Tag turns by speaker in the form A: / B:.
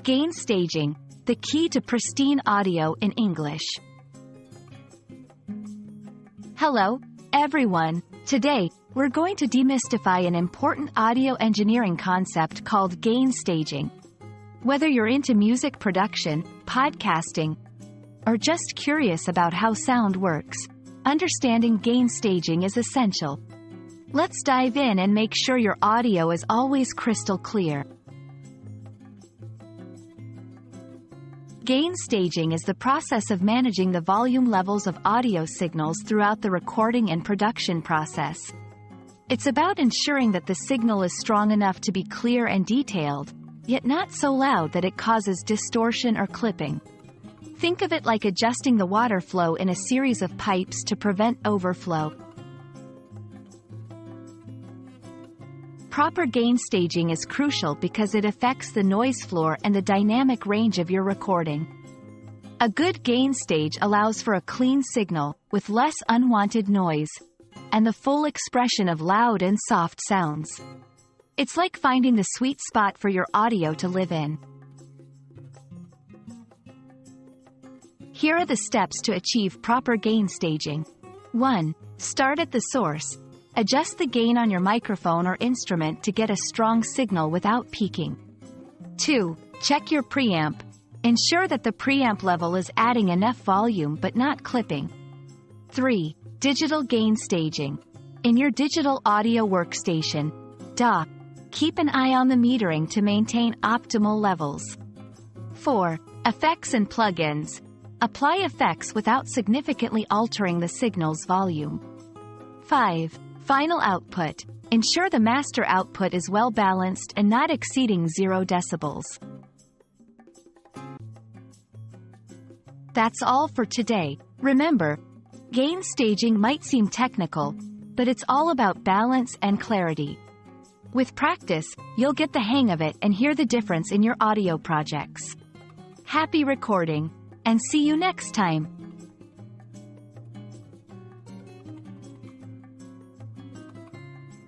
A: Gain staging, the key to pristine audio in English. Hello, everyone. Today, we're going to demystify an important audio engineering concept called gain staging. Whether you're into music production, podcasting, or just curious about how sound works, understanding gain staging is essential. Let's dive in and make sure your audio is always crystal clear. Gain staging is the process of managing the volume levels of audio signals throughout the recording and production process. It's about ensuring that the signal is strong enough to be clear and detailed, yet not so loud that it causes distortion or clipping. Think of it like adjusting the water flow in a series of pipes to prevent overflow. Proper gain staging is crucial because it affects the noise floor and the dynamic range of your recording. A good gain stage allows for a clean signal, with less unwanted noise, and the full expression of loud and soft sounds. It's like finding the sweet spot for your audio to live in. Here are the steps to achieve proper gain staging. 1. Start at the source. Adjust the gain on your microphone or instrument to get a strong signal without peaking. 2. Check your preamp. Ensure that the preamp level is adding enough volume but not clipping. 3. Digital gain staging. In your digital audio workstation, DAW, keep an eye on the metering to maintain optimal levels. 4. Effects and plugins. Apply effects without significantly altering the signal's volume. 5. Final output. Ensure the master output is well balanced and not exceeding 0 decibels. That's all for today. Remember, gain staging might seem technical, but it's all about balance and clarity. With practice, you'll get the hang of it and hear the difference in your audio projects. Happy recording, and see you next time.